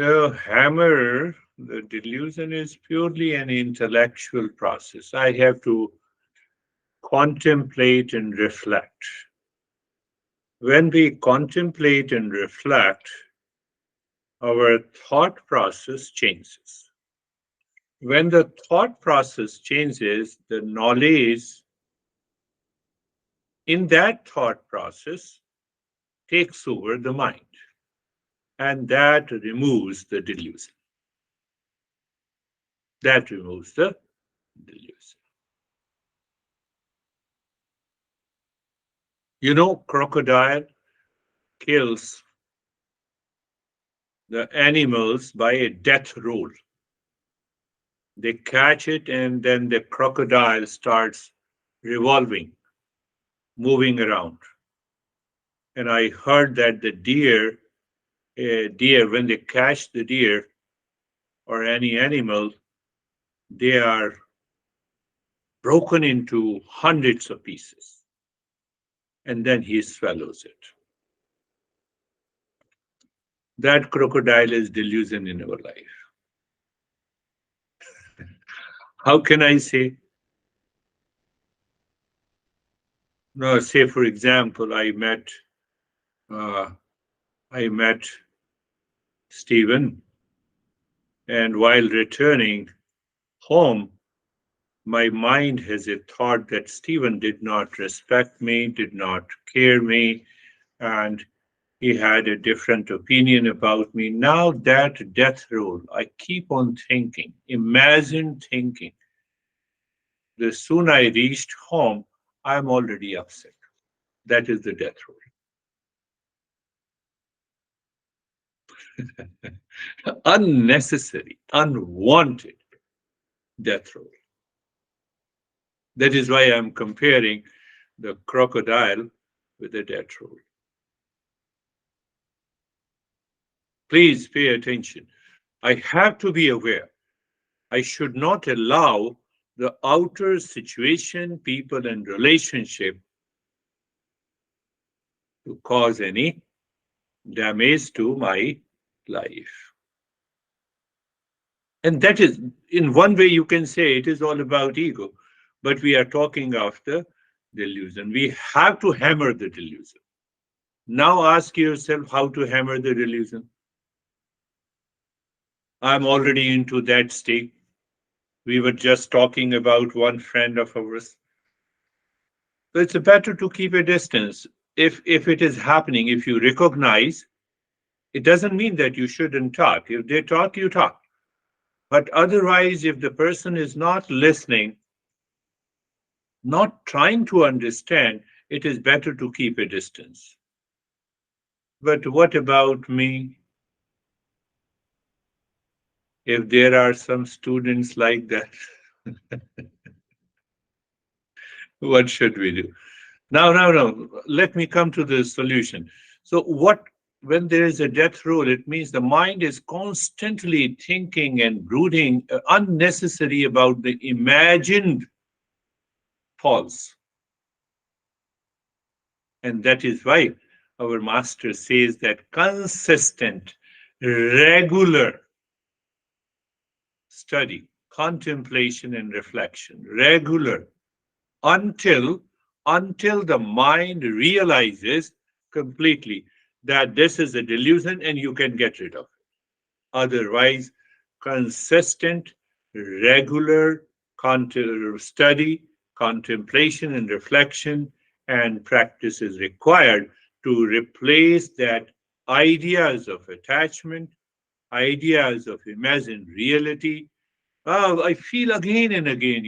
So, hammer the delusion is purely an intellectual process. I have to contemplate and reflect. When we contemplate and reflect, our thought process changes. When the thought process changes, the knowledge in that thought process takes over the mind, and that removes the delusion. That removes the delusion. You know, crocodile kills the animals by a death roll. They catch it, and then the crocodile starts revolving, moving around. And I heard that the deer, when they catch the deer or any animal, they are broken into hundreds of pieces, and then he swallows it. That crocodile is delusion in our life. How can I say? No, say for example, uh, I met Stephen, and while returning home, my mind has a thought that Stephen did not respect me, did not care me, and he had a different opinion about me. Now that death roll, I keep on thinking, imagine thinking. The soon I reached home, I'm already upset. That is the death roll. Unnecessary, unwanted death roll. That is why I'm comparing the crocodile with the death roll. Please pay attention. I have to be aware. I should not allow the outer situation, people, and relationship to cause any damage to my life. And that is, in one way, you can say it is all about ego, but we are talking of the delusion. We have to hammer the delusion. Now ask yourself how to hammer the delusion. I'm already into that state. We were just talking about one friend of ours. So it's better to keep a distance. If it is happening, if you recognize, it doesn't mean that you shouldn't talk. If they talk, you talk. But otherwise, if the person is not listening, not trying to understand, it is better to keep a distance. But what about me? If there are some students like that, what should we do? Now, let me come to the solution. So, when there is a death roll, it means the mind is constantly thinking and brooding unnecessary about the imagined false. And that is why our master says that consistent, regular study, contemplation, and reflection, regular, until the mind realizes completely that this is a delusion and you can get rid of it. Otherwise, consistent, regular study, contemplation, and reflection and practice is required to replace that ideas of attachment, ideas of imagined reality. Oh, I feel again and again,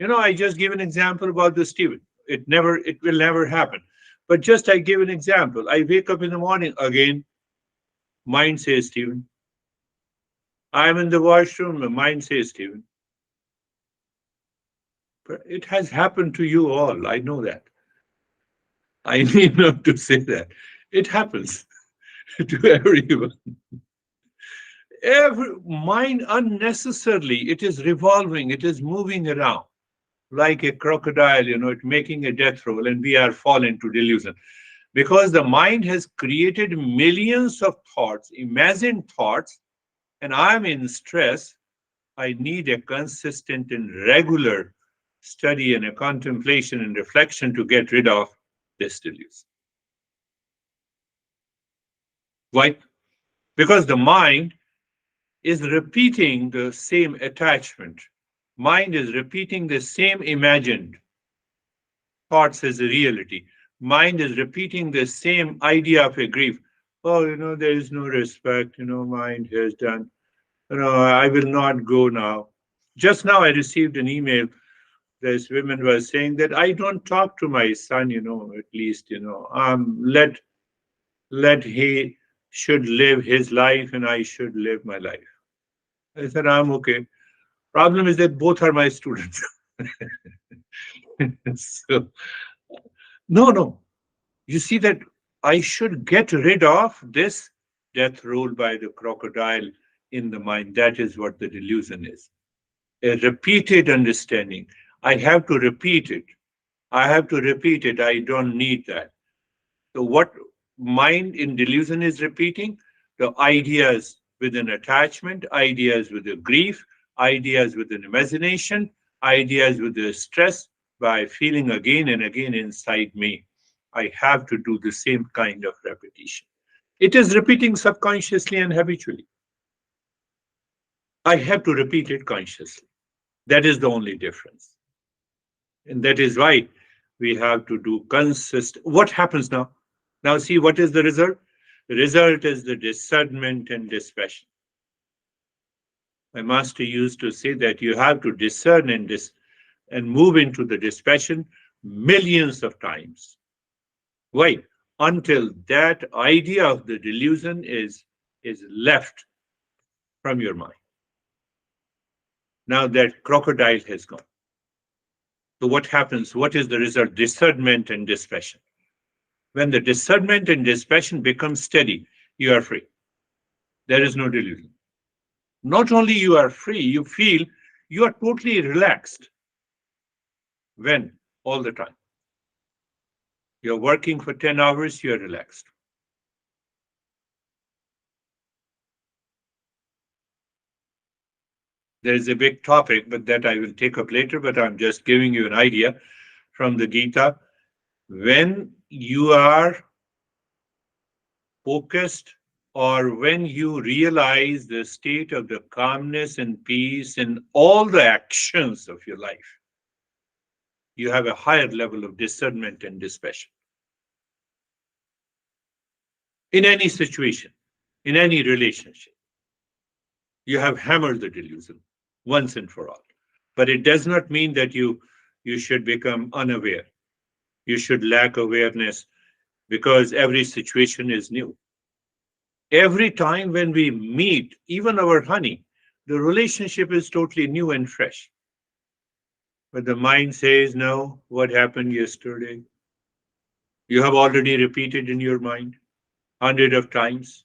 I just give an example about the Stephen. It will never happen. But just I give an example. I wake up in the morning again, mind says Stephen. I'm in the washroom, the mind says Stephen. But it has happened to you all. I know that. I need not to say that. It happens to everyone. Every mind unnecessarily, it is revolving, it is moving around like a crocodile, it making a death roll, and we are falling to delusion. Because the mind has created millions of thoughts, imagined thoughts, and I'm in stress, I need a consistent and regular study and a contemplation and reflection to get rid of this delusion. Why? Because the mind is repeating the same attachment. Mind is repeating the same imagined thoughts as a reality. Mind is repeating the same idea of a grief. Oh, there is no respect, mind has done. I will not go now. Just now I received an email. This woman was saying that I don't talk to my son, at least, let he should live his life and I should live my life. I said, I'm okay. Problem is that both are my students. So, no. You see that I should get rid of this death roll by the crocodile in the mind. That is what the delusion is. A repeated understanding. I have to repeat it. I have to repeat it. I don't need that. So, what mind in delusion is repeating? The ideas with an attachment, ideas with a grief, ideas with an imagination, ideas with a stress by feeling again and again inside me. I have to do the same kind of repetition. It is repeating subconsciously and habitually. I have to repeat it consciously. That is the only difference. And that is why we have to do consistent. What happens now? Now, see what is the result? The result is the discernment and dispassion. My master used to say that you have to discern and move into the dispassion millions of times. Why? Until that idea of the delusion is left from your mind. Now that crocodile has gone. So what happens? What is the result? Discernment and dispassion. When the discernment and dispassion become steady, you are free. There is no delusion. Not only you are free, you feel you are totally relaxed. When? All the time. You're working for 10 hours, you're relaxed. There is a big topic, but that I will take up later, but I'm just giving you an idea from the Gita. When you are focused or when you realize the state of the calmness and peace in all the actions of your life, you have a higher level of discernment and dispassion. In any situation, in any relationship, you have hammered the delusion once and for all. But it does not mean that you should become unaware. You should lack awareness because every situation is new. Every time when we meet, even our honey, the relationship is totally new and fresh. But the mind says, no, what happened yesterday? You have already repeated in your mind hundred of times.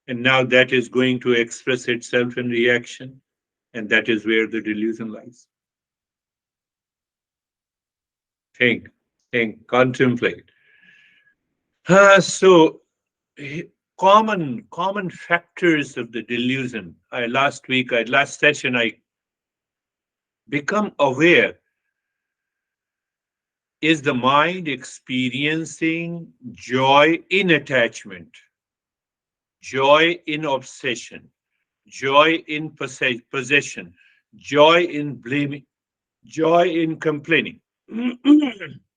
And now that is going to express itself in reaction. And that is where the delusion lies. Think, contemplate. So common factors of the delusion. Last session, I become aware. Is the mind experiencing joy in attachment, joy in obsession, joy in possession, joy in blaming, joy in complaining?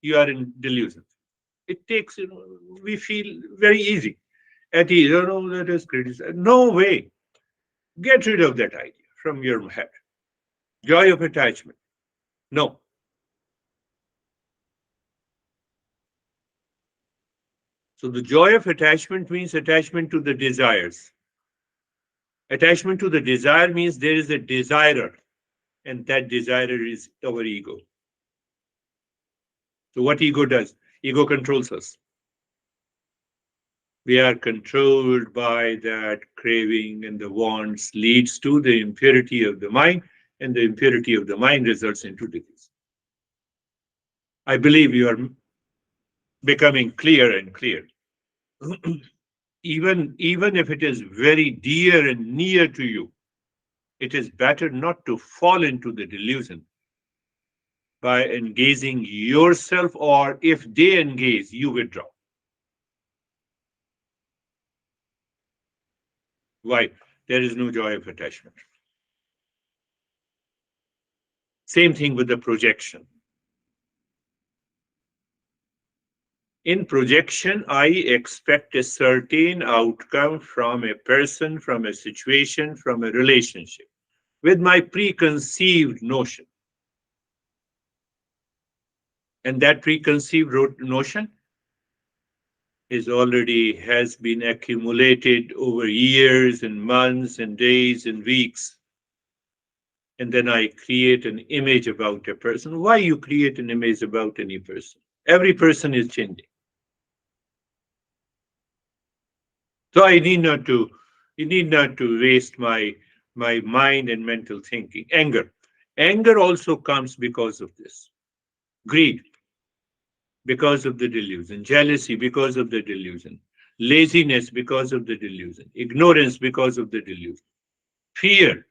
You are in delusion. It takes, we feel very easy. At ease, let us criticize. No way. Get rid of that idea from your head. Joy of attachment. No. So the joy of attachment means attachment to the desires. Attachment to the desire means there is a desirer, and that desirer is our ego. So what ego does? Ego controls us. We are controlled by that craving, and the wants leads to the impurity of the mind, and the impurity of the mind results into disease. I believe you are becoming clear and clear. Even if it is very dear and near to you, It is better not to fall into the delusion by engaging yourself, or if they engage, you withdraw. Why? There is no joy of attachment. Same thing with the projection. In projection, I expect a certain outcome from a person, from a situation, from a relationship, with my preconceived notion. And that preconceived notion is already has been accumulated over years and months and days and weeks. And then I create an image about a person. Why you create an image about any person? Every person is changing. So you need not to waste my mind and mental thinking. Anger also comes because of this. Greed, because of the delusion. Jealousy, because of the delusion. Laziness, because of the delusion. Ignorance, because of the delusion. Fear,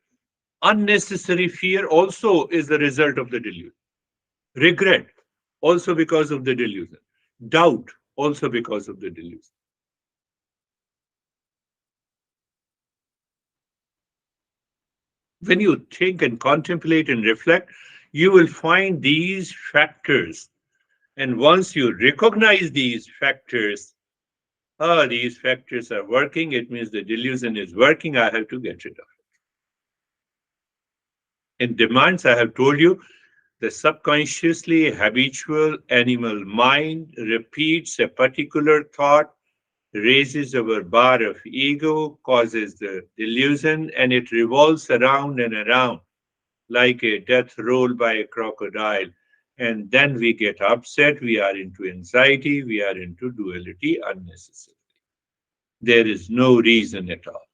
unnecessary fear also is the result of the delusion. Regret, also because of the delusion. Doubt, also because of the delusion. When you think and contemplate and reflect, you will find these factors. And once you recognize these factors, these factors are working, it means the delusion is working, I have to get rid of it. In demands, I have told you, the subconsciously habitual animal mind repeats a particular thought, raises our bar of ego, causes the delusion, and it revolves around and around like a death roll by a crocodile. And then we get upset, we are into anxiety, we are into duality unnecessarily. There is no reason at all.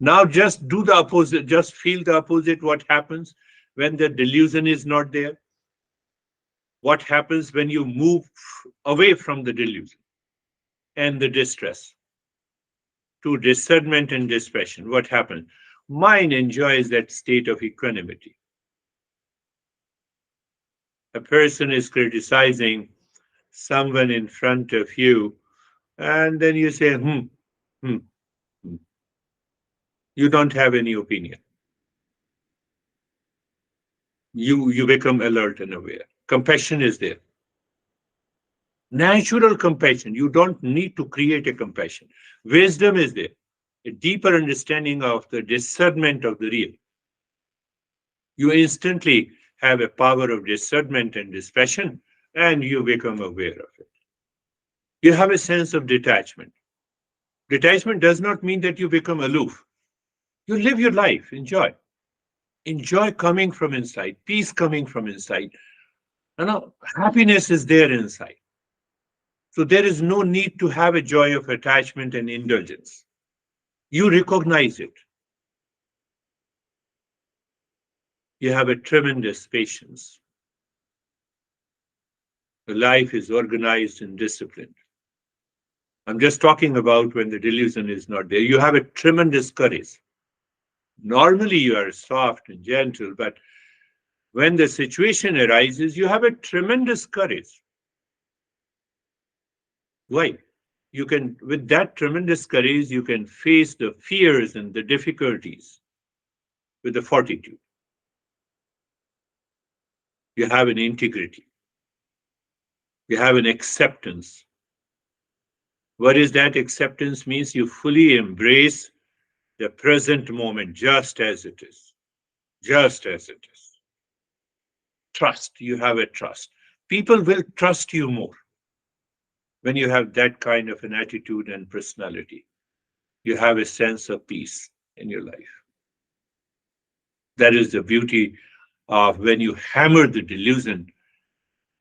Now just do the opposite, just feel the opposite. What happens when the delusion is not there? What happens when you move away from the delusion and the distress to discernment and dispassion? What happens? Mind enjoys that state of equanimity. A person is criticizing someone in front of you, and then you say, hmm, hmm. You don't have any opinion. You become alert and aware. Compassion is there. Natural compassion. You don't need to create a compassion. Wisdom is there. A deeper understanding of the discernment of the real. You instantly have a power of discernment and dispassion, and you become aware of it. You have a sense of detachment. Detachment does not mean that you become aloof. You live your life, enjoy. Enjoy coming from inside, peace coming from inside. Happiness is there inside. So there is no need to have a joy of attachment and indulgence. You recognize it. You have a tremendous patience. The life is organized and disciplined. I'm just talking about when the delusion is not there. You have a tremendous courage. Normally you are soft and gentle, but when the situation arises, you have a tremendous courage. Why? You can, with that tremendous courage, you can face the fears and the difficulties with the fortitude. You have an integrity. You have an acceptance. What is that acceptance? Means you fully embrace the present moment just as it is. Just as it is. Trust. You have a trust. People will trust you more when you have that kind of an attitude and personality. You have a sense of peace in your life. That is the beauty of when you hammer the delusion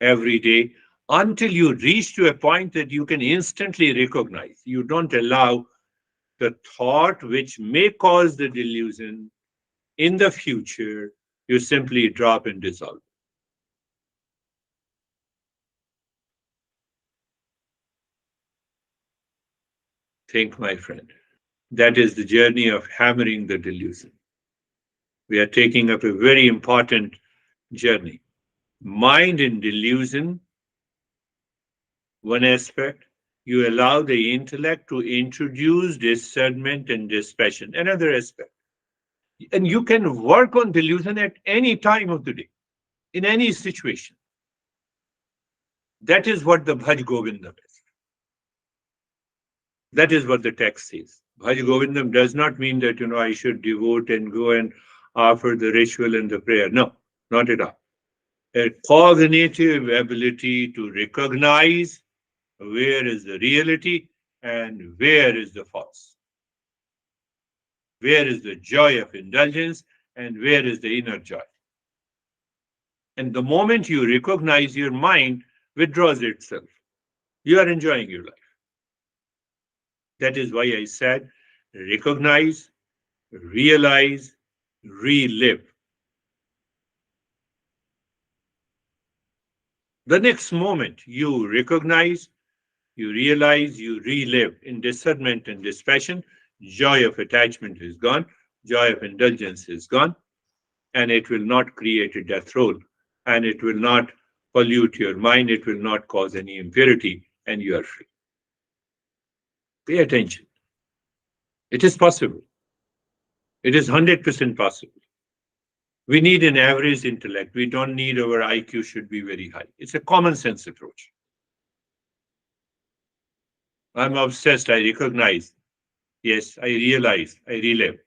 every day until you reach to a point that you can instantly recognize. You don't allow the thought which may cause the delusion in the future, you simply drop and dissolve. Think, my friend. That is the journey of hammering the delusion. We are taking up a very important journey. Mind in delusion, one aspect. You allow the intellect to introduce discernment and dispassion, another aspect. And you can work on delusion at any time of the day, in any situation. That is what the Bhaj Govindam is. That is what the text says. Bhaj Govindam does not mean that, I should devote and go and offer the ritual and the prayer. No, not at all. A cognitive ability to recognize where is the reality and where is the false. Where is the joy of indulgence and where is the inner joy. And the moment you recognize, your mind withdraws itself. You are enjoying your life. That is why I said recognize, realize, relive. The next moment you recognize, you realize, you relive in discernment and dispassion, joy of attachment is gone, joy of indulgence is gone, and it will not create a death roll, and it will not pollute your mind, it will not cause any impurity, and you are free. Pay attention. It is possible. It is 100% possible. We need an average intellect. We don't need our IQ should be very high. It's a common sense approach. I'm obsessed. I recognize. Yes, I realize. I relive.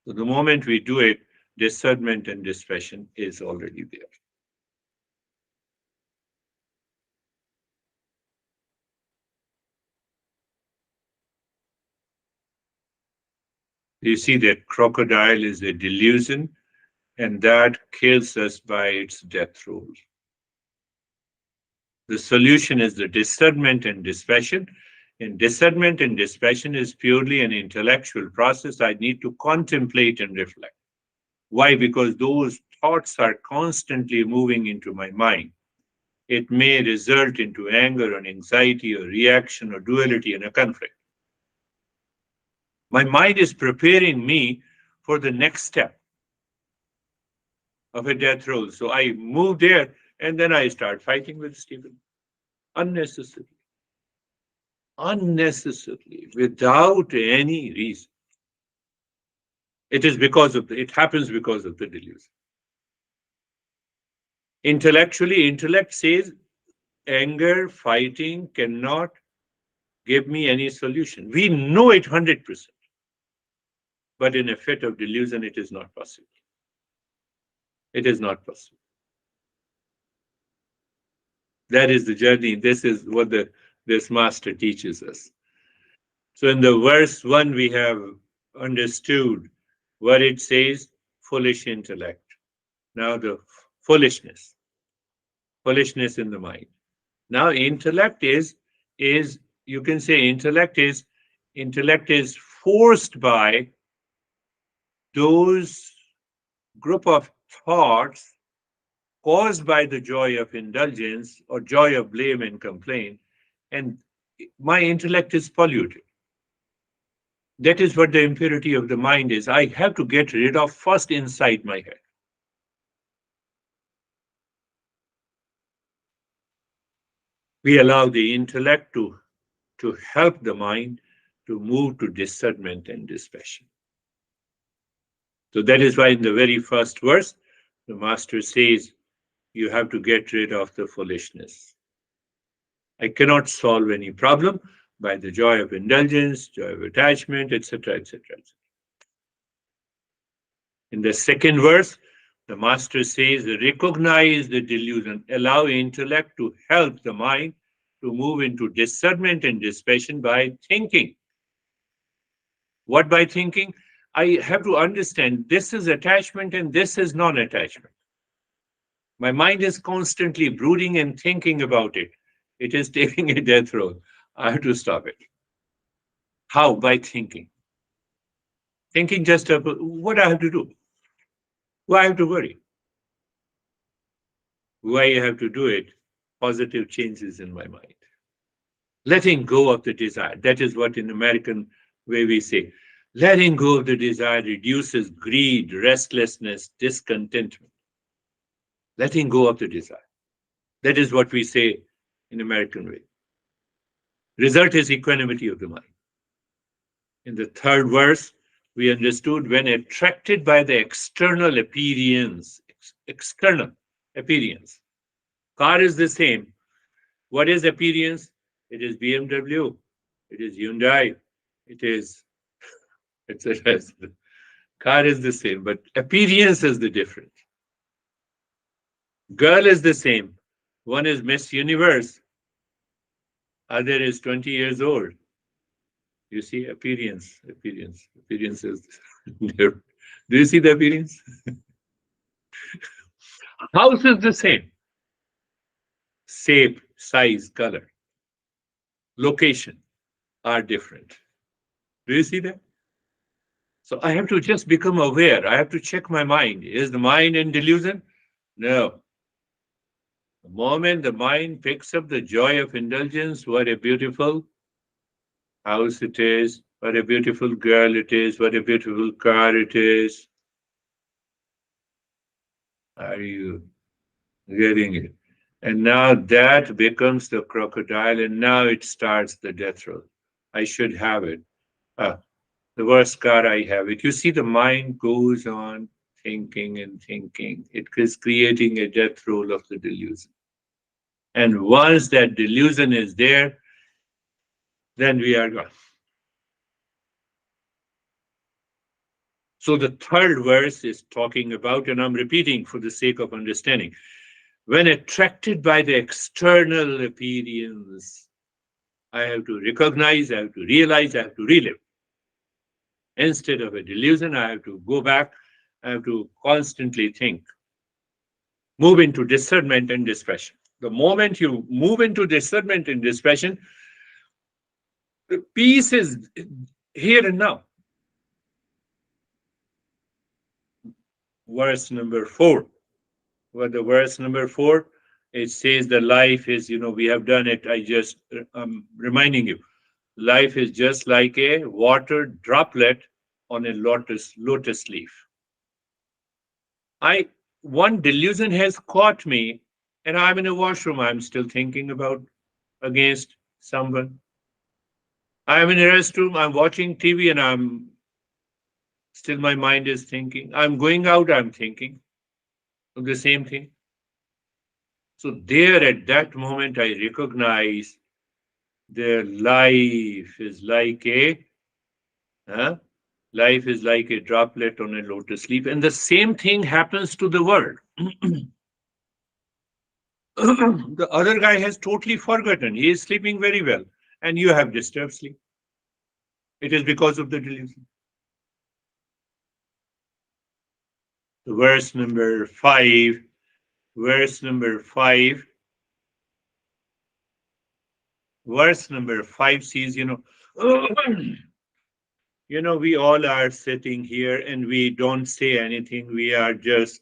So the moment we do it, discernment and dispassion is already there. You see that crocodile is a delusion, and that kills us by its death roll. The solution is the discernment and dispassion. And discernment and dispassion is purely an intellectual process. I need to contemplate and reflect. Why? Because those thoughts are constantly moving into my mind. It may result into anger or anxiety or reaction or duality and a conflict. My mind is preparing me for the next step of a death roll. So I move there and then I start fighting with Stephen unnecessarily, unnecessarily, without any reason. It happens because of the delusion. Intellectually, intellect says anger, fighting cannot give me any solution. We know it 100%. But in a fit of delusion, it is not possible. It is not possible. That is the journey. This is what this master teaches us. So in the verse 1, we have understood what it says, foolish intellect. Now the foolishness, foolishness in the mind. Now is you can say intellect is forced by those group of thoughts caused by the joy of indulgence or joy of blame and complaint, and my intellect is polluted. That is what the impurity of the mind is. I have to get rid of first inside my head. We allow the intellect to help the mind to move to discernment and dispassion. So that is why in the very first verse, the master says, you have to get rid of the foolishness. I cannot solve any problem by the joy of indulgence, joy of attachment, etc., etc. In the second verse, the master says, recognize the delusion, allow intellect to help the mind to move into discernment and dispassion by thinking. What by thinking? I have to understand this is attachment and this is non-attachment. My mind is constantly brooding and thinking about it. It is taking a death roll. I have to stop it. How? By thinking. Thinking just about what I have to do. Why I have to worry. Why I have to do it. Positive changes in my mind. Letting go of the desire. That is what in American way we say. Letting go of the desire reduces greed, restlessness, discontentment. Letting go of the desire. That is what we say in American way. Result is equanimity of the mind. In the third verse, we understood when attracted by the external appearance, external appearance. Car is the same. What is appearance? It is BMW, it is Hyundai, it is etc. Car is the same, but appearance is the difference. Girl is the same. One is Miss Universe, other is 20 years old. You see, appearance is different. Do you see the appearance? House is the same. Shape, size, color, location are different. Do you see that? So I have to just become aware. I have to check my mind. Is the mind in delusion? No. The moment the mind picks up the joy of indulgence, what a beautiful house it is, what a beautiful girl it is, what a beautiful car it is. Are you getting it? And now that becomes the crocodile, and now it starts the death roll. I should have it. Ah, the worst car, I have it. You see, the mind goes on thinking and thinking. It is creating a death roll of the delusion. And once that delusion is there, then we are gone. So the third verse is talking about, and I'm repeating for the sake of understanding, when attracted by the external appearance, I have to recognize, I have to realize, I have to relive. Instead of a delusion, I have to go back, I have to constantly think, move into discernment and dispassion. The moment you move into discernment and dispassion, the peace is here and now. Verse number 4. What the verse number 4? It says the life is, we have done it. I'm reminding you, life is just like a water droplet on a lotus leaf. One delusion has caught me, and I'm in a washroom. I'm still thinking about against someone. I'm in a restroom. I'm watching TV, and my mind is thinking. I'm going out. I'm thinking of the same thing. So there, at that moment, I recognize their life is like a droplet on a lotus leaf, and the same thing happens to the world. The other guy has totally forgotten. He is sleeping very well, and you have disturbed sleep. It is because of the delusion. Verse number 5. Verse number 5. Verse number 5 says, we all are sitting here and we don't say anything. We are just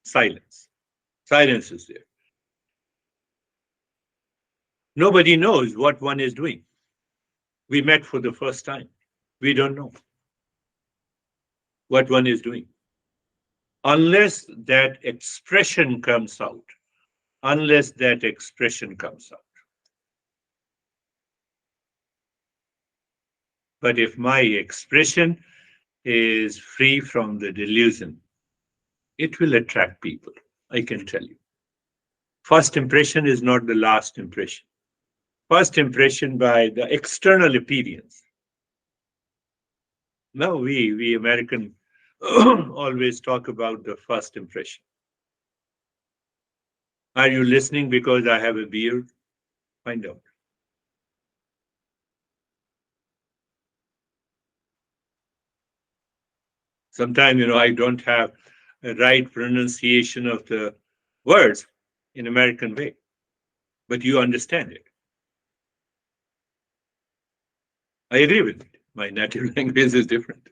silence. Silence is there. Nobody knows what one is doing. We met for the first time. We don't know what one is doing. Unless that expression comes out. Unless that expression comes out. But if my expression is free from the delusion, it will attract people, I can tell you. First impression is not the last impression. First impression by the external appearance. Now we American always talk about the first impression. Are you listening because I have a beard? Find out. Sometimes, I don't have a right pronunciation of the words in American way, but you understand it. I agree with it. My native language is different.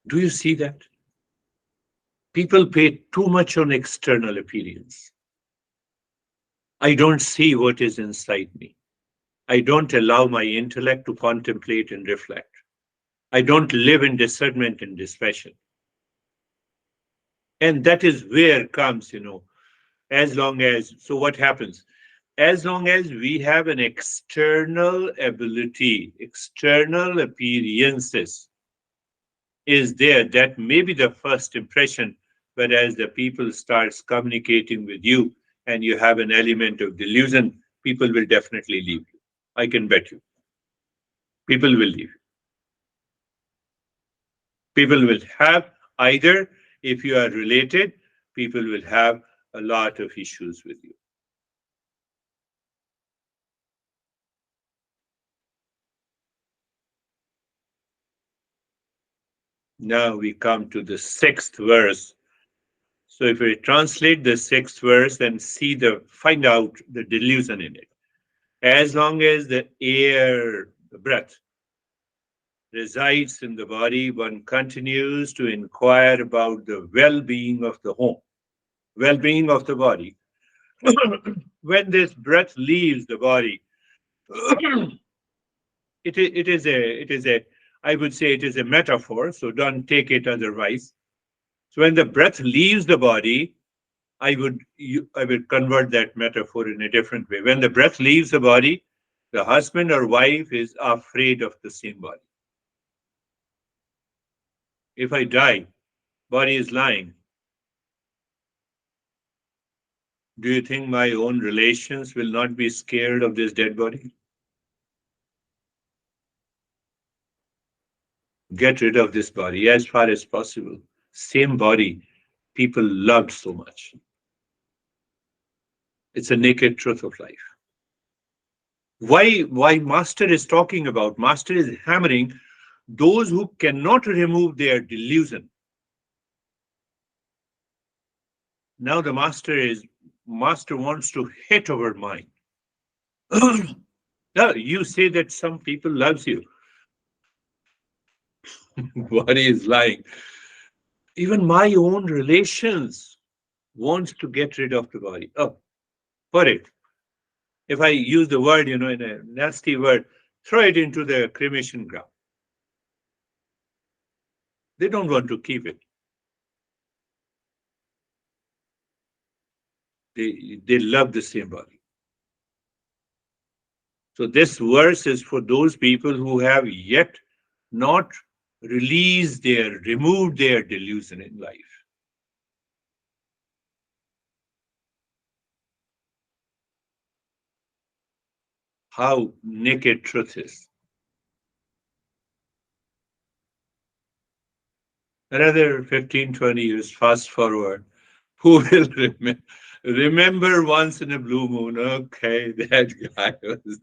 Do you see that? People pay too much on external appearance. I don't see what is inside me. I don't allow my intellect to contemplate and reflect. I don't live in discernment and dispassion. And that is where comes, as long as, so what happens? As long as we have an external ability, external appearances is there, that may be the first impression, but as the people starts communicating with you and you have an element of delusion, people will definitely leave you. I can bet you. People will leave. People will have either, if you are related, people will have a lot of issues with you. Now we come to the sixth verse. So if we translate the sixth verse and find out the delusion in it. As long as the air, the breath, resides in the body, one continues to inquire about the well-being of the home, well-being of the body. When this breath leaves the body, it is a, I would say it is a metaphor, so don't take it otherwise. So when the breath leaves the body, I would convert that metaphor in a different way. When the breath leaves the body, the husband or wife is afraid of the same body. If I die, body is lying. Do you think my own relations will not be scared of this dead body? Get rid of this body as far as possible. Same body people loved so much. It's a naked truth of life. Why Master is talking about? Master is hammering those who cannot remove their delusion. Now the Master wants to hit our mind. Now, you say that some people loves you. Body is lying. Even my own relations wants to get rid of the body. Oh, for it. If I use the word, in a nasty word, throw it into the cremation ground. They don't want to keep it. They love the same body. So this verse is for those people who have yet not removed their delusion in life. How naked truth is. Another 15, 20 years fast forward, who will remember once in a blue moon? Okay, that guy was.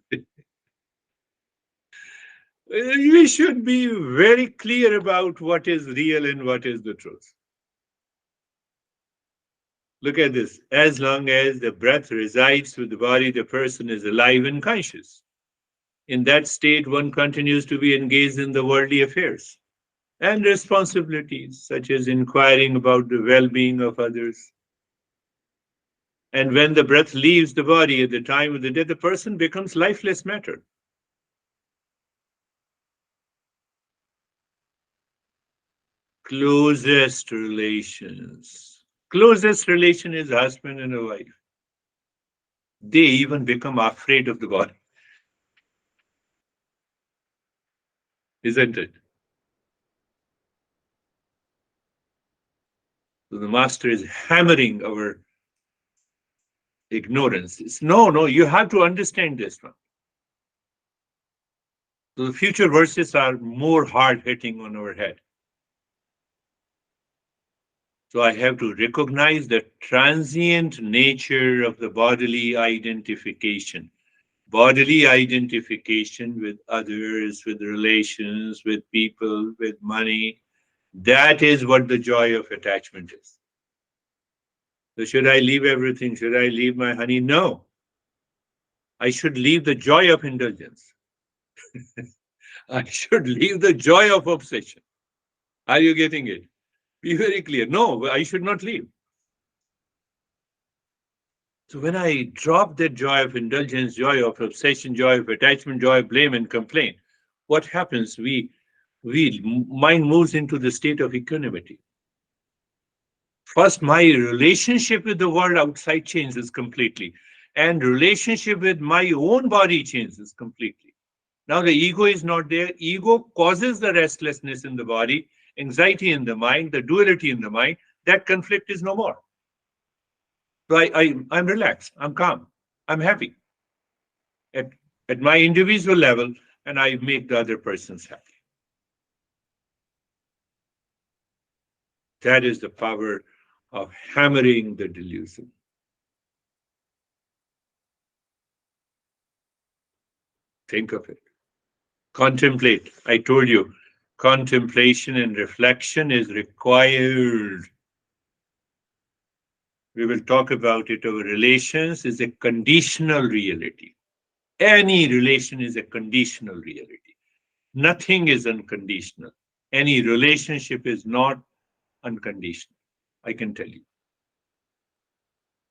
We should be very clear about what is real and what is the truth. Look at this. As long as the breath resides with the body, the person is alive and conscious. In that state, one continues to be engaged in the worldly affairs and responsibilities, such as inquiring about the well being of others. And when the breath leaves the body at the time of the death, the person becomes lifeless matter. Closest relations. Closest relation is husband and a wife. They even become afraid of the body, isn't it? So the master is hammering our ignorance. No, you have to understand this one. So the future verses are more hard hitting on our head. So I have to recognize the transient nature of the bodily identification. Bodily identification with others, with relations, with people, with money. That is what the joy of attachment is. So should I leave everything? Should I leave my honey? No. I should leave the joy of indulgence. I should leave the joy of obsession. Are you getting it? Be very clear. No, I should not leave. So when I drop that joy of indulgence, joy of obsession, joy of attachment, joy of blame and complaint, what happens? We mind moves into the state of equanimity. First, my relationship with the world outside changes completely, and relationship with my own body changes completely. Now the ego is not there. Ego causes the restlessness in the body, anxiety in the mind, the duality in the mind. That conflict is no more. So I'm relaxed. I'm calm. I'm happy at, at my individual level, and I make the other persons happy. That is the power of hammering the delusion. Think of it. Contemplate. I told you, contemplation and reflection is required. We will talk about it. Our relations is a conditional reality. Any relation is a conditional reality. Nothing is unconditional. Any relationship is not unconditional. I can tell you.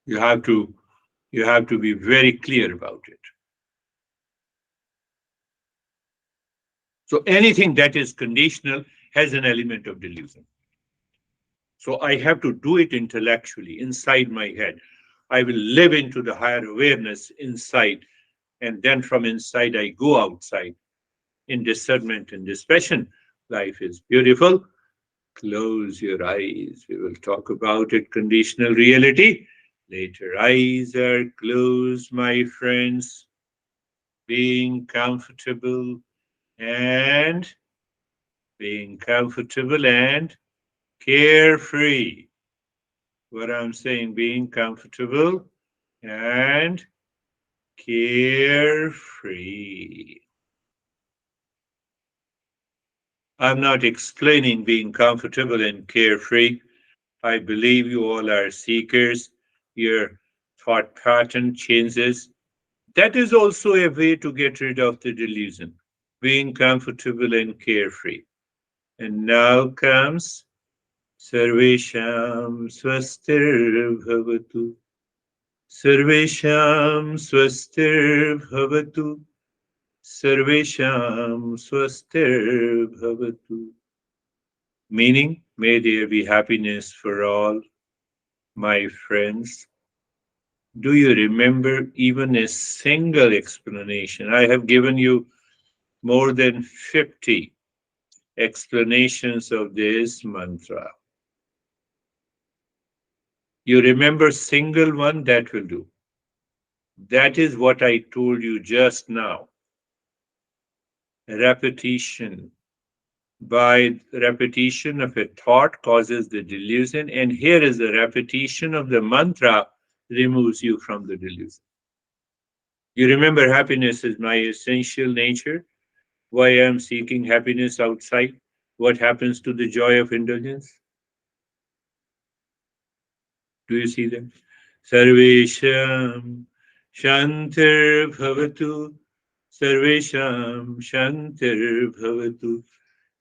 You have to you have to be very clear about it. So anything that is conditional has an element of delusion. So I have to do it intellectually inside my head. I will live into the higher awareness inside, and then from inside I go outside in discernment and dispassion. Life is beautiful. Close your eyes. We will talk about it. Conditional reality. Later, eyes are closed, my friends. Being comfortable and being comfortable and carefree. What I'm saying, being comfortable and carefree. I'm not explaining being comfortable and carefree. I believe you all are seekers. Your thought pattern changes. That is also a way to get rid of the delusion, being comfortable and carefree. And now comes Sarvesham Swastir Bhavatu. Sarvesham Swastir Bhavatu. Sarvesham Swastir Bhavatu. Meaning, may there be happiness for all, my friends. Do you remember even a single explanation? I have given you more than 50 explanations of this mantra. You remember single one, that will do. That is what I told you just now. Repetition. By repetition of a thought causes the delusion, and here is the repetition of the mantra removes you from the delusion. You remember happiness is my essential nature. Why I am seeking happiness outside? What happens to the joy of indulgence? Do you see them? Sarvesham Shantir Bhavatu. Sarvesham Shantir Bhavatu.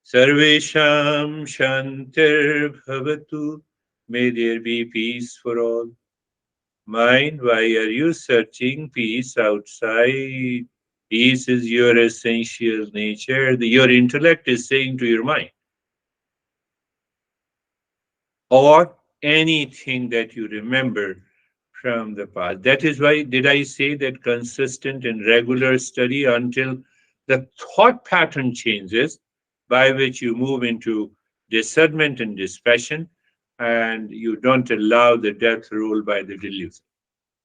Sarvesham Shantir Bhavatu. May there be peace for all. Mind, why are you searching peace outside? Peace is your essential nature. Your intellect is saying to your mind, or anything that you remember from the past. That is why did I say that consistent and regular study until the thought pattern changes by which you move into discernment and dispassion, and you don't allow the death rule by the delusion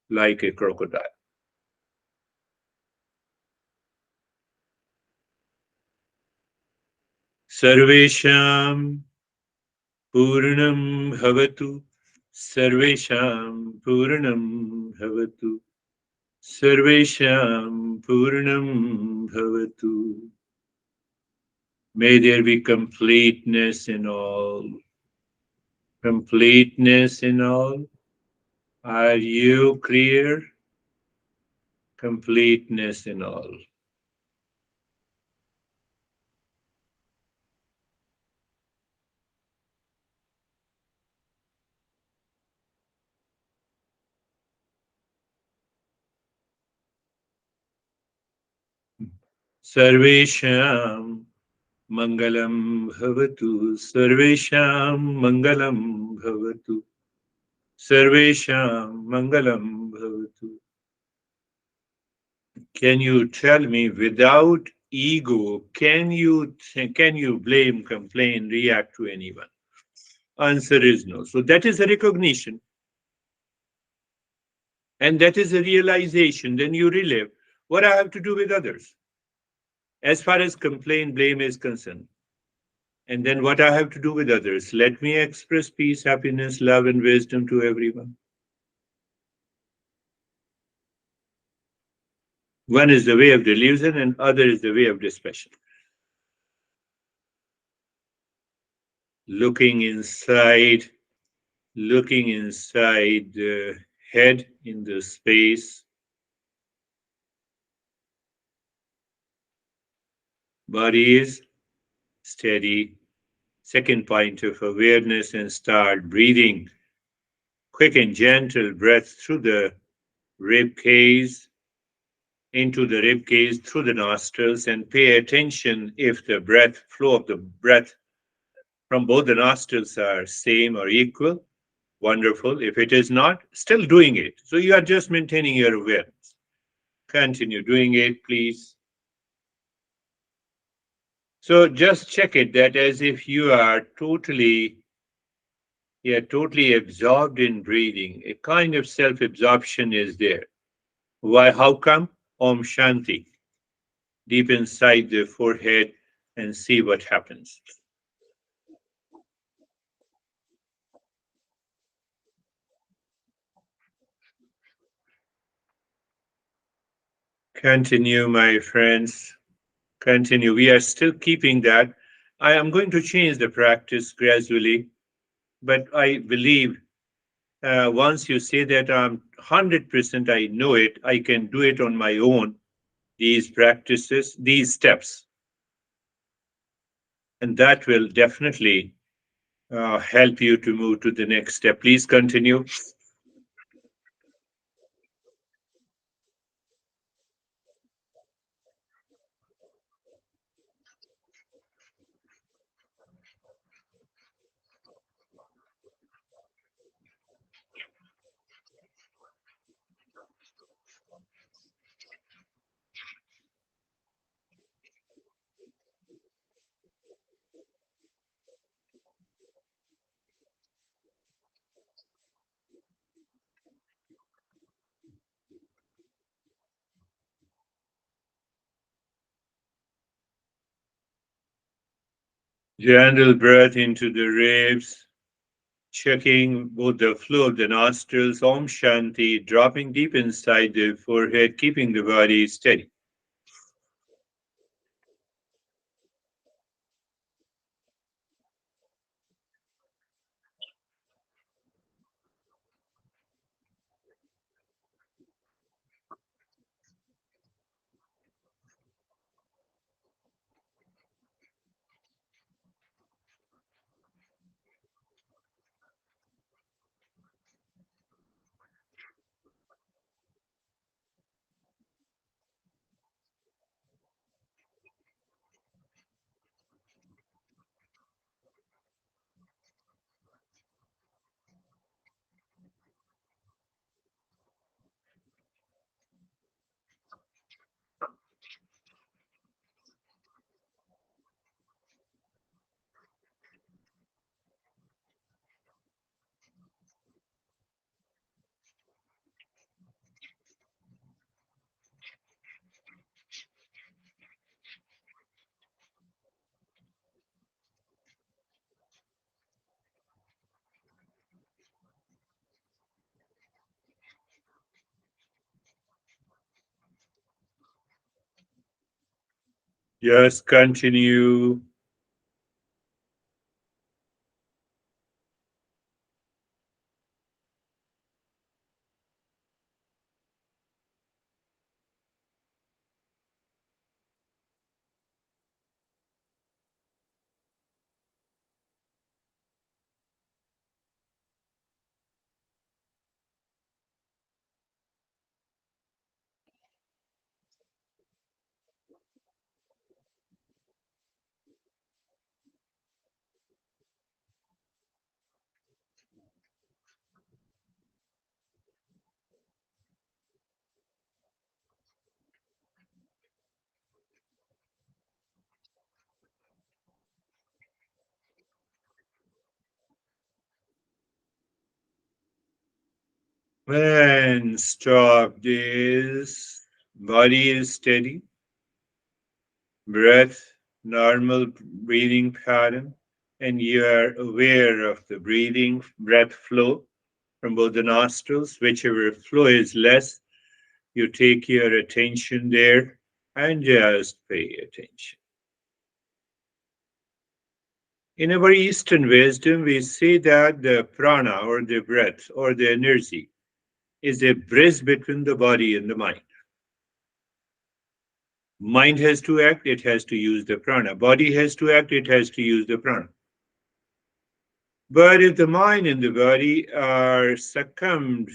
like a crocodile. Sarvesham Purnam Bhavatu. Sarvesham Purnam Bhavatu. Sarvesham Purnam Bhavatu. May there be completeness in all. Completeness in all. Are you clear? Completeness in all. Sarvesham Mangalam Bhavatu. Sarvesham Mangalam Bhavatu. Sarvesham Mangalam Bhavatu. Can you tell me without ego, can you blame, complain, react to anyone? Answer is no. So that is a recognition and that is a realization. Then you relive what I have to do with others as far as complain, blame is concerned. And then what I have to do with others. Let me express peace, happiness, love, and wisdom to everyone. One is the way of delusion, and other is the way of dispassion. Looking inside, looking inside the head in the space, body is steady. Second point of awareness, and start breathing quick and gentle breath through the rib cage, into the rib cage through the nostrils, and pay attention if the breath, flow of the breath from both the nostrils are same or equal. Wonderful. If it is not, still doing it. So you are just maintaining your awareness. Continue doing it, please. So just check it that as if you are totally absorbed in breathing. A kind of self-absorption is there. Why? How come? Om Shanti. Deep inside the forehead and see what happens. Continue, my friends. Continue. We are still keeping that. I am going to change the practice gradually, but I believe once you say that I'm 100% I know it, I can do it on my own, these practices, these steps. And that will definitely help you to move to the next step. Please continue. Gentle breath into the ribs, checking both the flow of the nostrils, Om Shanti, dropping deep inside the forehead, keeping the body steady. Just continue. And stop this. Body is steady. Breath, normal breathing pattern. And you are aware of the breathing, breath flow from both the nostrils. Whichever flow is less, you take your attention there and just pay attention. In our Eastern wisdom, we say that the prana or the breath or the energy is a bridge between the body and the mind. Mind has to act, it has to use the prana. Body has to act, it has to use the prana. But if the mind and the body are succumbed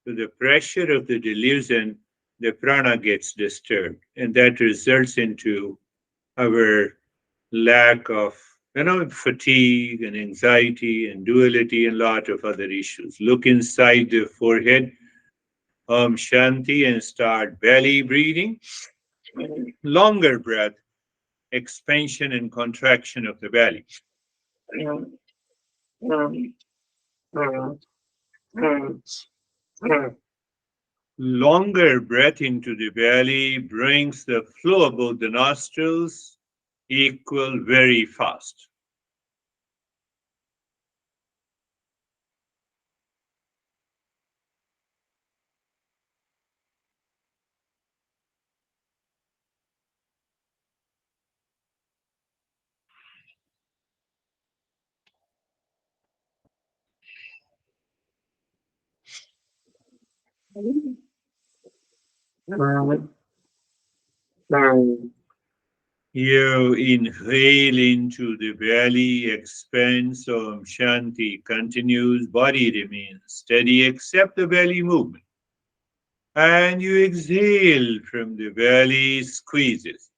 to the pressure of the delusion, the prana gets disturbed, and that results into our lack of fatigue and anxiety and duality and a lot of other issues. Look inside the forehead, Shanti, and start belly breathing. Longer breath, expansion and contraction of the belly. Longer breath into the belly brings the flow above the nostrils equal very fast. You inhale into the belly, expands, Om Shanti continues, body remains steady except the belly movement. And you exhale from the belly, squeezes.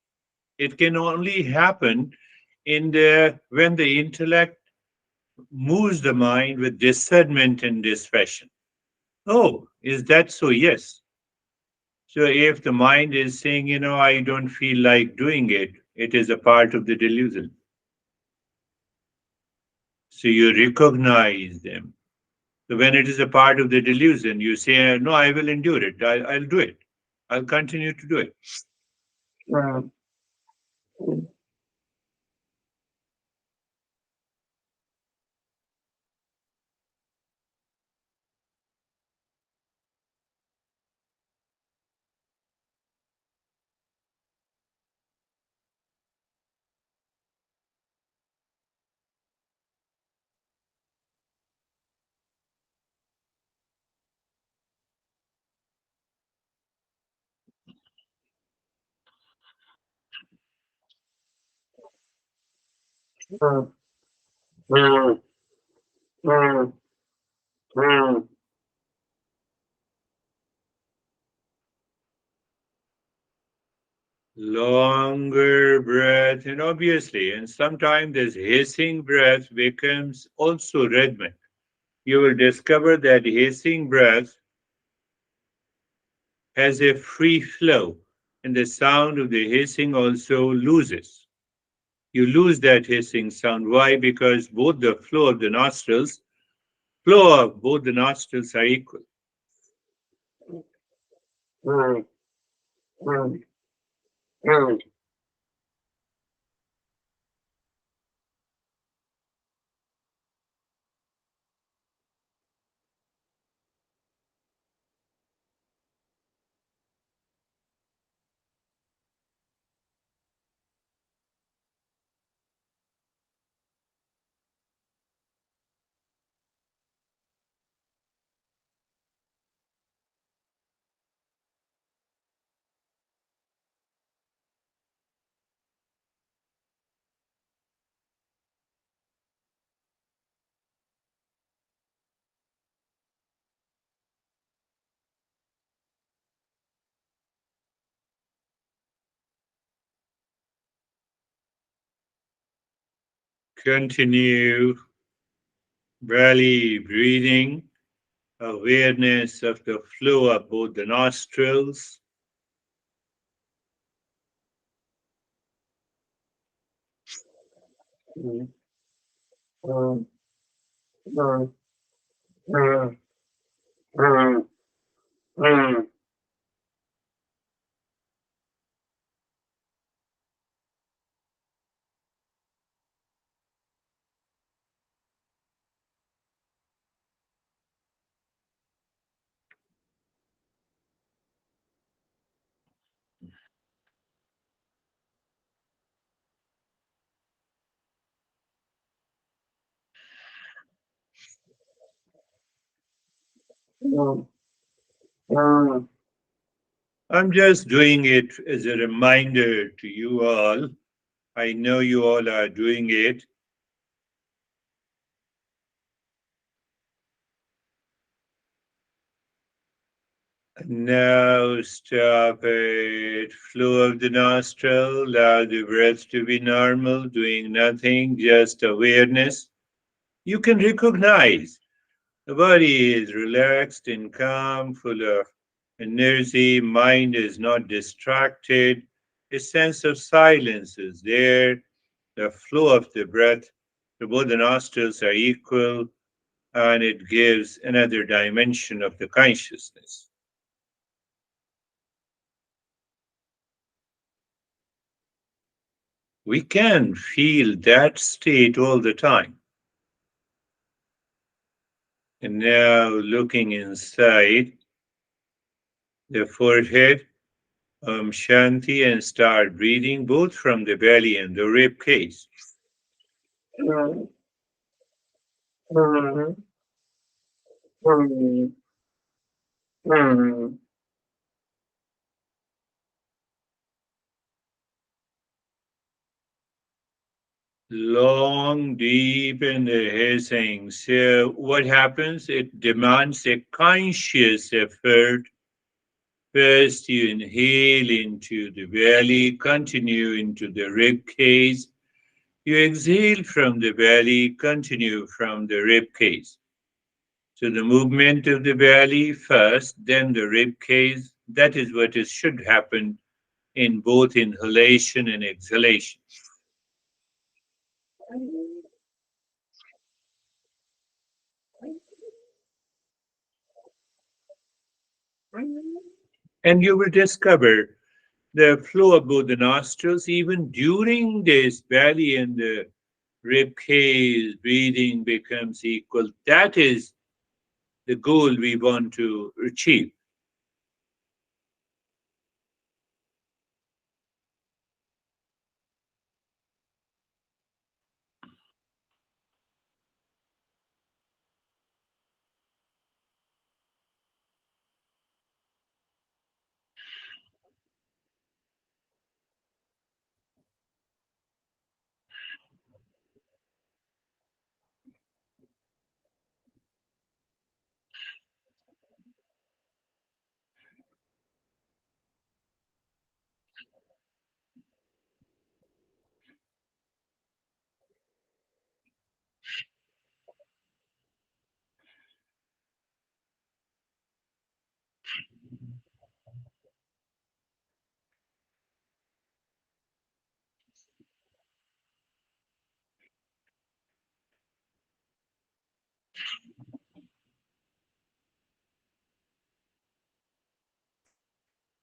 It can only happen in the when the intellect moves the mind with discernment and discretion. Oh, is that so? Yes. So if the mind is saying, I don't feel like doing it, it is a part of the delusion. So you recognize them. So when it is a part of the delusion, you say, no, I will endure it. I'll do it. I'll continue to do it. Longer breath, and obviously, and sometimes this hissing breath becomes also rhythmic. You will discover that hissing breath has a free flow, and the sound of the hissing also loses. You lose that hissing sound. Why? Because both the flow of both the nostrils are equal. Continue belly breathing, awareness of the flow of both the nostrils. Mm, mm, mm, mm. I'm just doing it as a reminder to you all. I know you all are doing it. Now stop it. Flow of the nostril. Allow the breath to be normal, doing nothing, just awareness. You can recognize the body is relaxed and calm, full of energy. Mind is not distracted. A sense of silence is there. The flow of the breath to both the nostrils are equal, and it gives another dimension of the consciousness. We can feel that state all the time. And now looking inside the forehead, Shanti, and start breathing both from the belly and the rib cage. Mm, mm, mm, mm. Long, deep, and hissing. So, what happens? It demands a conscious effort. First, you inhale into the belly, continue into the rib cage. You exhale from the belly, continue from the rib cage. So the movement of the belly first, then the rib cage. That is what is, should happen in both inhalation and exhalation. And you will discover the flow of both the nostrils, even during this belly and the rib cage, breathing becomes equal. That is the goal we want to achieve.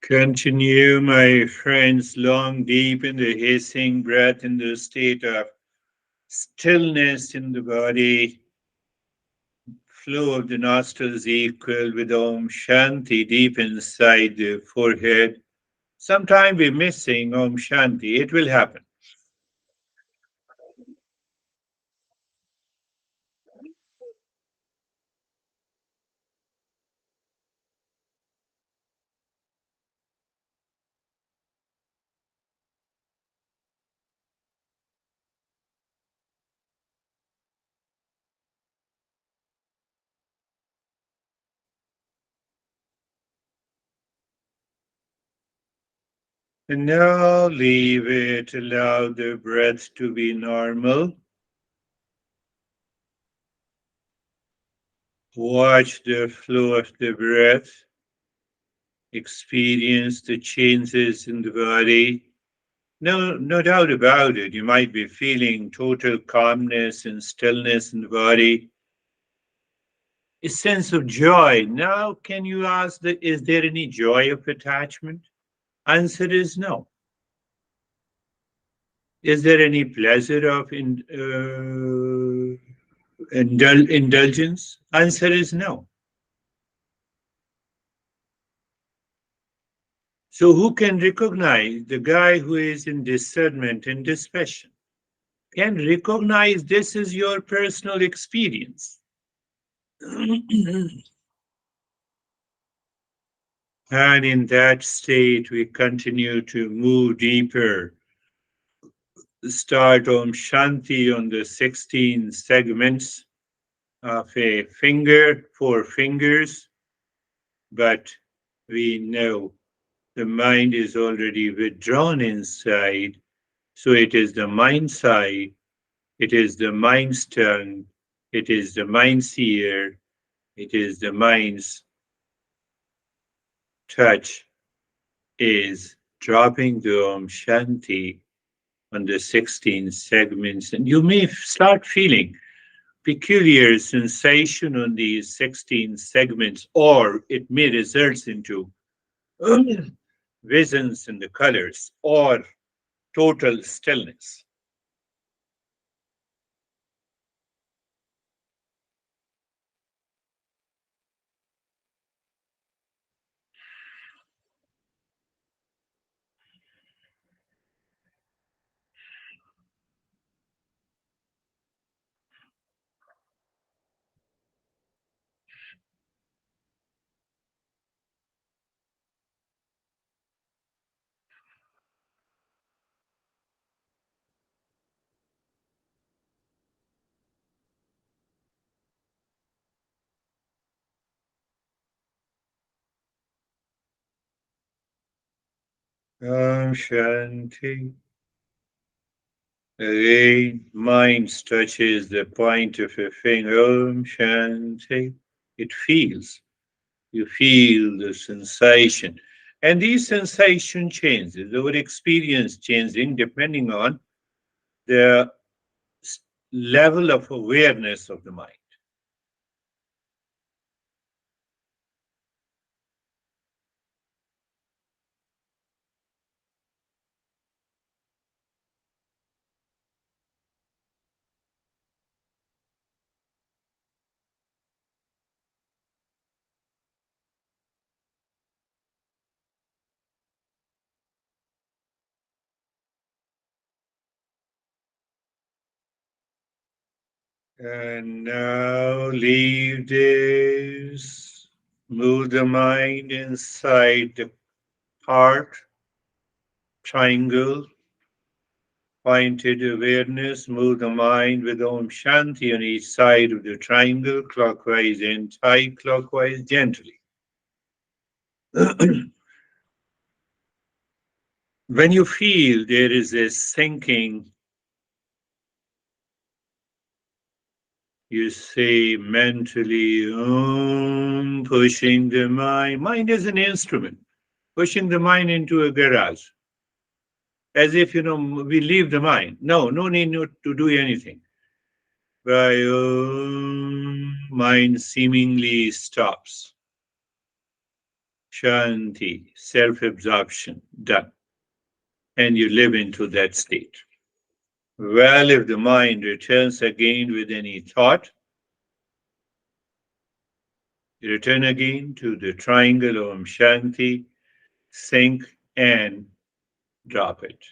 Continue, my friends, long, deep in the hissing breath in the state of stillness in the body. Flow of the nostrils equal with Om Shanti deep inside the forehead. Sometime we're missing Om Shanti. It will happen. And now leave it. Allow the breath to be normal. Watch the flow of the breath. Experience the changes in the body. No doubt about it. You might be feeling total calmness and stillness in the body. a sense of joy. Now, can you ask that is there any joy of attachment? Answer is no. Is there any pleasure of indulgence? Answer is no. So, who can recognize the guy who is in discernment and dispassion? Can recognize this is your personal experience. And in that state, we continue to move deeper. Start Om Shanti on the 16 segments of a finger, 4 fingers, but we know the mind is already withdrawn inside. So it is the mind side, it is the mind's tongue, it is the mind's ear, it is the mind's touch is dropping the Om Shanti on the 16 segments. And you may start feeling peculiar sensation on these 16 segments, or it may result into visions in the colors or total stillness. Om Shanti. Again, mind touches the point of a finger. Om Shanti. It feels. You feel the sensation. And these sensation changes, our experience changing depending on the level of awareness of the mind. And now leave this. Move the mind inside the heart, triangle, pointed awareness. Move the mind with Om Shanti on each side of the triangle, clockwise and anti-clockwise, gently. When you feel there is a sinking, you say mentally, pushing the mind. Mind is an instrument, pushing the mind into a garage. As if, we leave the mind. No, no need to do anything. By mind seemingly stops. Shanti, self absorption, done. And you live into that state. Well, if the mind returns again with any thought, return again to the triangle Om Shanti, sink and drop it.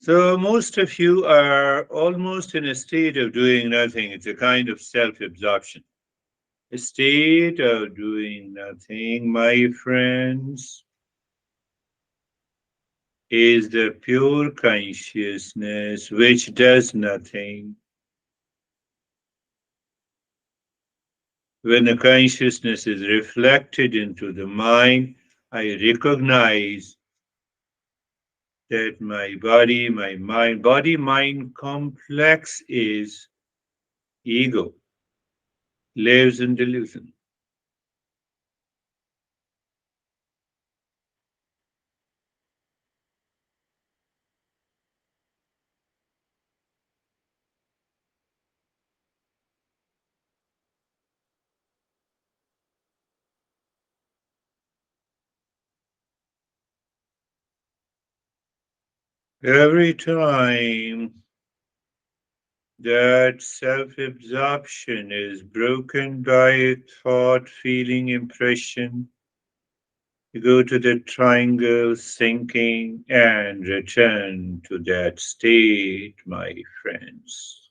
So most of you are almost in a state of doing nothing. It's a kind of self-absorption. A state of doing nothing, my friends, is the pure consciousness which does nothing. When the consciousness is reflected into the mind, I recognize that my body, my mind, body mind complex is ego, lives in delusion. Every time that self absorption is broken by a thought, feeling, impression, you go to the triangle sinking and return to that state, my friends.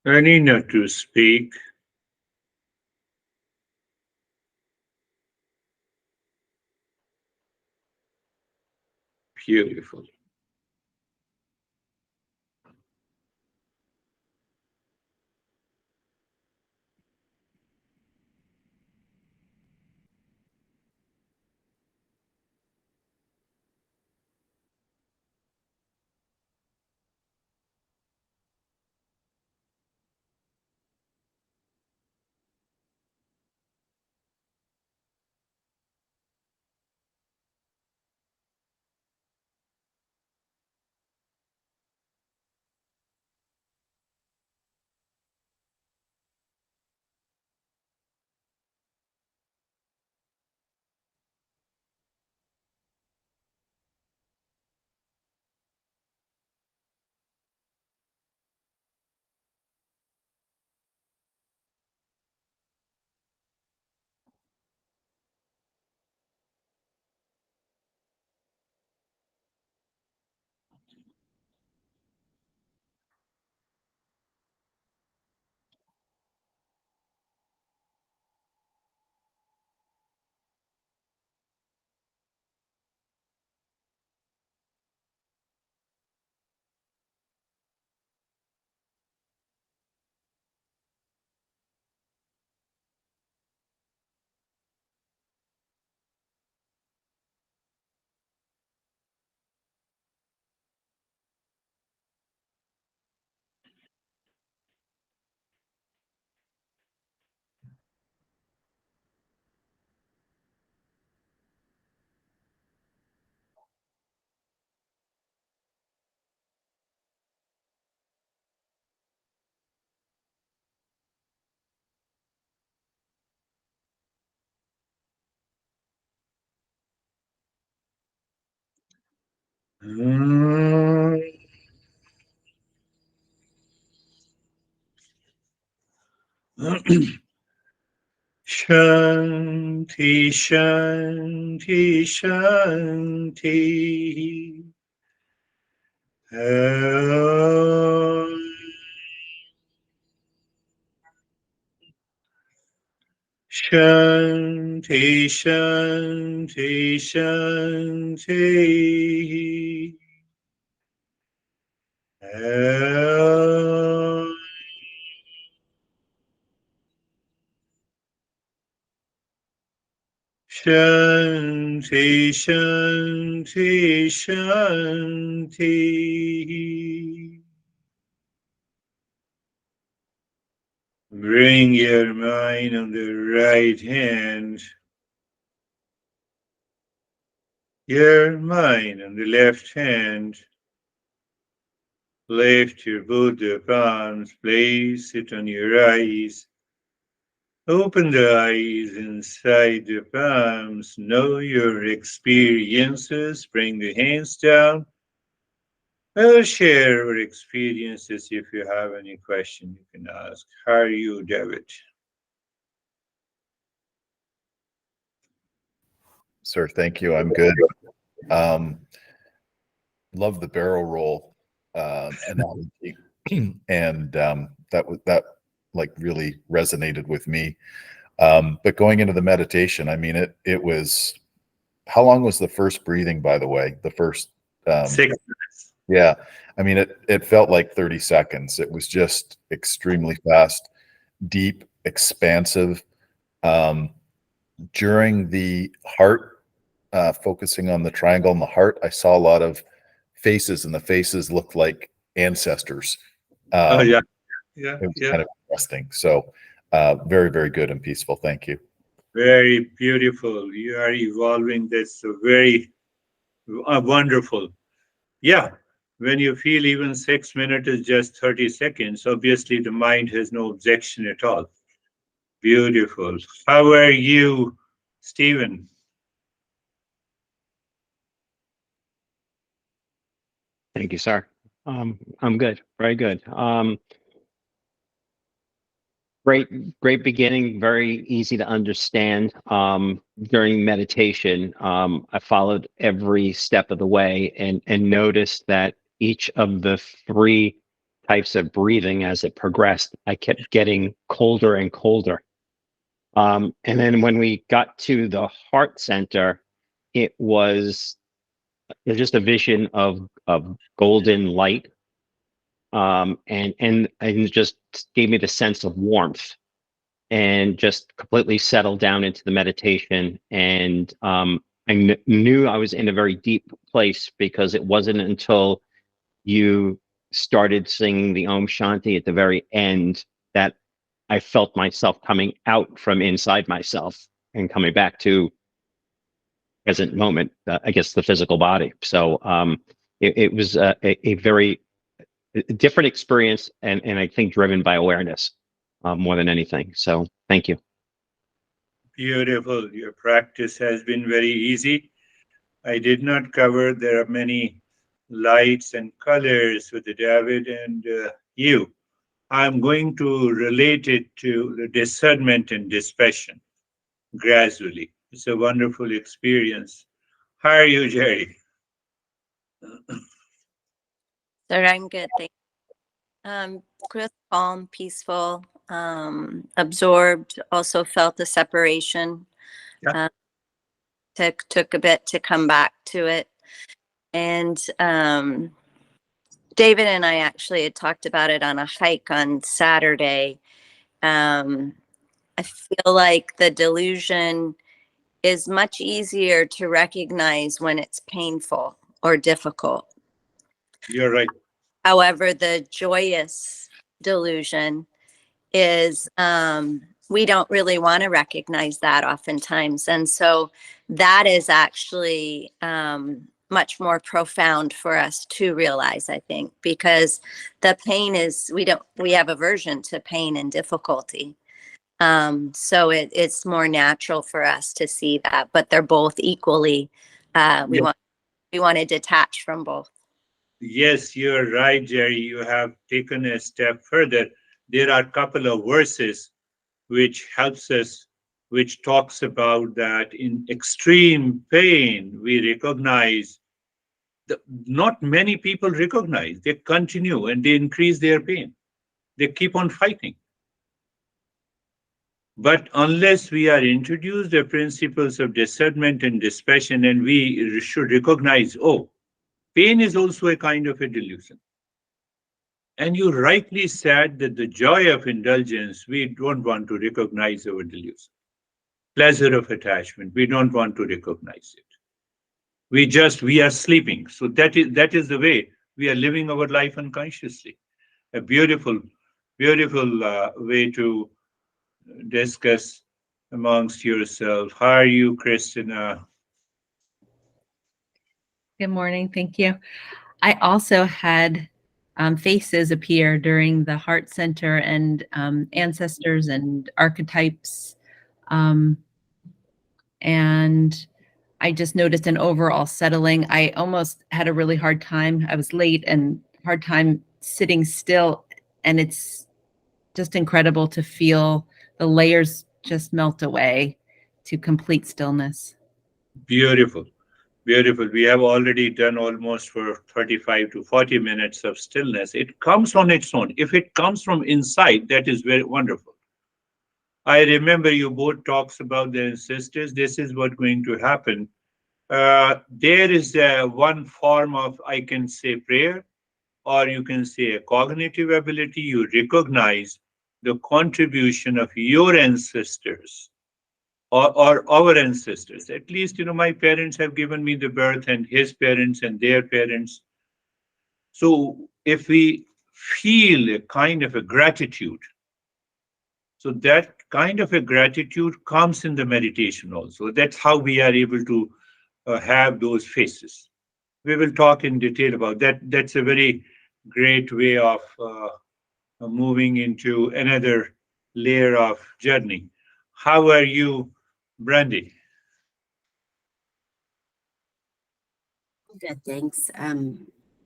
I need not to speak. Beautiful. Shanti, Shanti, Shanti. Om. Shanti, Shanti, Shanti. Om. Shanti, Shanti, Shanti. Bring your mind on the right hand, your mind on the left hand. Lift your both the palms, place it on your eyes. Open the eyes inside the palms. Know your experiences. Bring the hands down. We'll share our experiences. If you have any question, you can ask. How are you, David? Sir, thank you. I'm good. Love the barrel roll analogy, and that like really resonated with me. But going into the meditation, I mean, it was, how long was the first breathing, by the way? The first 6 minutes. yeah. I mean, it felt like 30 seconds. It was just extremely fast, deep, expansive. During the heart, focusing on the triangle and the heart, I saw a lot of faces, and the faces looked like ancestors. Oh, Um, yeah. Yeah. it was Yeah. kind of interesting. So very, very good and peaceful. Thank you. Very beautiful. You are evolving. That's a very wonderful. Yeah. When you feel even 6 minutes is just 30 seconds, obviously the mind has no objection at all. Beautiful. How are you, Stephen? Thank you, sir. I'm good, very good. Great beginning, very easy to understand. During meditation, I followed every step of the way and noticed that each of the three types of breathing, as it progressed, I kept getting colder and colder. And then when we got to the heart center, it was just a vision of golden light, and just gave me the sense of warmth, and just completely settled down into the meditation. And I knew I was in a very deep place, because it wasn't until you started singing the Om Shanti at the very end that I felt myself coming out from inside myself and coming back to present moment, I guess the physical body. So it was a very different experience, and I think driven by awareness more than anything. So thank you. Beautiful. Your practice has been very easy. I did not cover. There are many lights and colors with the David and you. I'm going to relate it to the discernment and dispassion gradually. It's a wonderful experience. How are you, Jerry? Sir, I'm good. Thank you. Chris, calm, peaceful, absorbed. Also felt the separation. Yeah. Took a bit to come back to it. And David and I actually had talked about it on a hike on Saturday. I feel like the delusion is much easier to recognize when it's painful or difficult. You're right. However, the joyous delusion is we don't really want to recognize that oftentimes. And so that is actually much more profound for us to realize, I think, because the pain is, we have aversion to pain and difficulty. So it's more natural for us to see that, but they're both equally, we want to detach from both. Yes, you're right, Jerry. You have taken a step further. There are a couple of verses which helps us, which talks about that in extreme pain, we recognize that not many people recognize. They continue and they increase their pain. They keep on fighting. But unless we are introduced the principles of discernment and dispassion, and we should recognize, oh, pain is also a kind of a delusion. And you rightly said that the joy of indulgence, we don't want to recognize our delusion. Pleasure of attachment, we don't want to recognize it. We are sleeping. So that is the way we are living our life unconsciously. A beautiful way to discuss amongst yourself. How are you, Christina? Good morning. Thank you. I also had faces appear during the heart center, and ancestors and archetypes. And I just noticed an overall settling. I almost had a really hard time. I was late and hard time sitting still. And it's just incredible to feel the layers just melt away to complete stillness. Beautiful. Beautiful. We have already done almost for 35 to 40 minutes of stillness. It comes on its own. If it comes from inside, that is very wonderful. I remember you both talks about the ancestors. This is what going to happen. There is one form of, I can say, prayer, or you can say a cognitive ability. You recognize the contribution of your ancestors, or our ancestors. At least, my parents have given me the birth, and his parents and their parents. So if we feel a kind of a gratitude, so that kind of a gratitude comes in the meditation also. That's how we are able to have those faces. We will talk in detail about that. That's a very great way of moving into another layer of journey. How are you, Brandy? Good, thanks.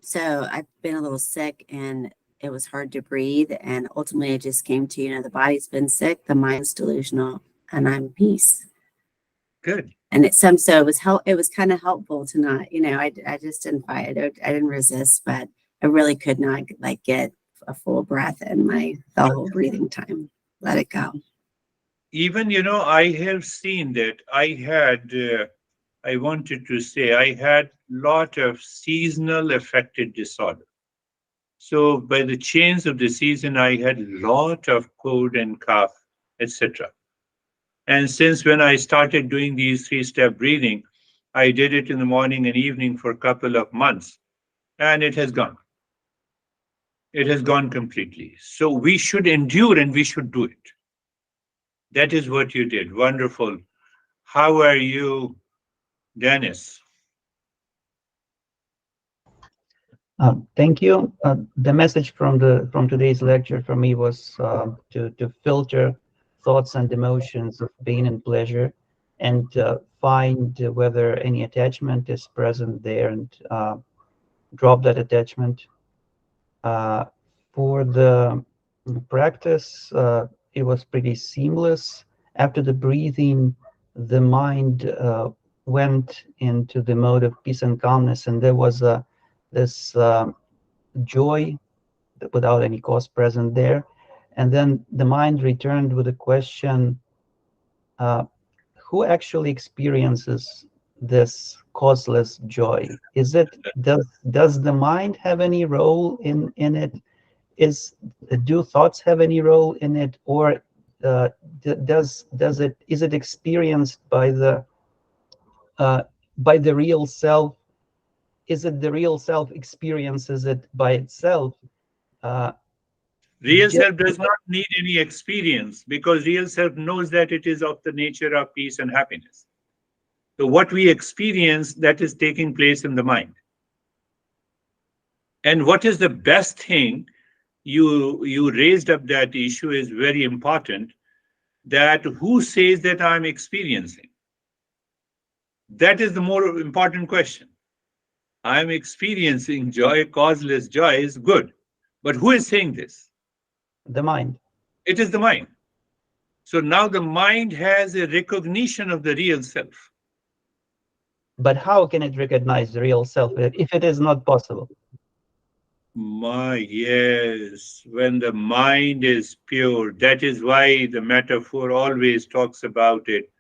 So I've been a little sick and it was hard to breathe. And ultimately, I just came to, the body's been sick, the mind's delusional, and I'm peace. Good. And so it was it was kind of helpful to not, I just didn't fight it. I didn't resist, but I really could not get a full breath in the whole breathing time. Let it go. Even, I have seen that I wanted to say I had lot of seasonal affected disorder. So by the change of the season, I had lot of cold and cough, etc. And since when I started doing these three-step breathing, I did it in the morning and evening for a couple of months, and it has gone. It has gone completely. So we should endure and we should do it. That is what you did. Wonderful. How are you, Dennis? Thank you. The message from today's lecture for me was to filter thoughts and emotions of pain and pleasure, and find whether any attachment is present there, and drop that attachment. For the practice, it was pretty seamless. After the breathing, the mind went into the mode of peace and calmness, and there was this joy without any cause present there. And then the mind returned with a question, who actually experiences this causeless joy? Does the mind have any role in it? Do thoughts have any role in it, or is it experienced by the real self? Is it the real self experiences it by itself? Real self does not need any experience, because real self knows that it is of the nature of peace and happiness. So what we experience, that is taking place in the mind. And what is the best thing, you raised up that issue is very important, that who says that I'm experiencing? That is the more important question. I'm experiencing joy, causeless joy is good. But who is saying this? The mind. It is the mind. So now the mind has a recognition of the real self. But how can it recognize the real self if it is not possible? Yes, when the mind is pure, that is why the metaphor always talks about it.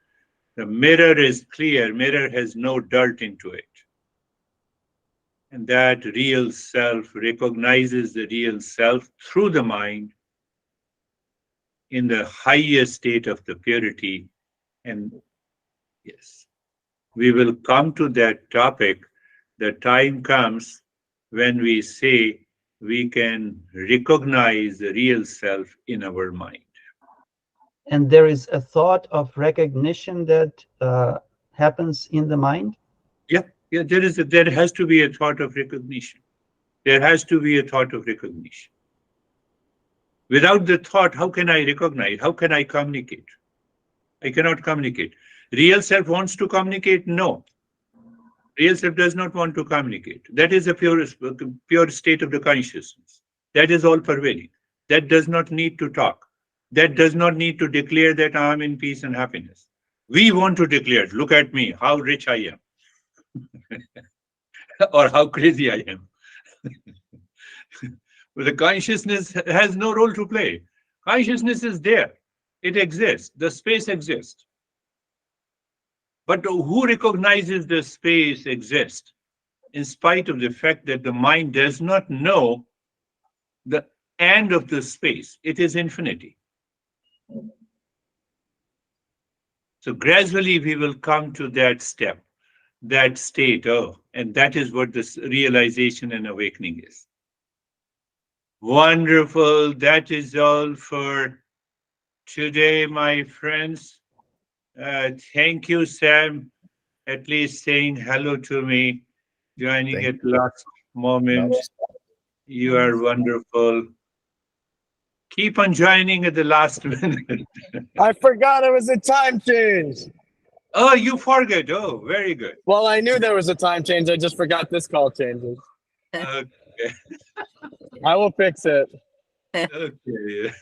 The mirror is clear, mirror has no dirt into it. And that real self recognizes the real self through the mind in the highest state of the purity. And yes, we will come to that topic. The time comes when we say we can recognize the real self in our mind. And there is a thought of recognition that happens in the mind? Yeah, there has to be a thought of recognition. There has to be a thought of recognition. Without the thought, how can I recognize? How can I communicate? I cannot communicate. Real self wants to communicate? No. Real self does not want to communicate. That is a pure state of the consciousness. That is all pervading. That does not need to talk. That does not need to declare that I am in peace and happiness. We want to declare, look at me, how rich I am. Or how crazy I am. But the consciousness has no role to play. Consciousness is there. It exists. The space exists. But who recognizes the space exists in spite of the fact that the mind does not know the end of the space? It is infinity. So gradually we will come to that step, that state, and that is what this realization and awakening is. Wonderful. That is all for today, my friends. Thank you, Sam, at least saying hello to me, joining Thank at last moment. No. You are wonderful. Keep on joining at the last minute. I forgot it was a time change. Oh, you forget. Oh, very good. Well, I knew there was a time change. I just forgot this call changes. Okay. I will fix it. Okay.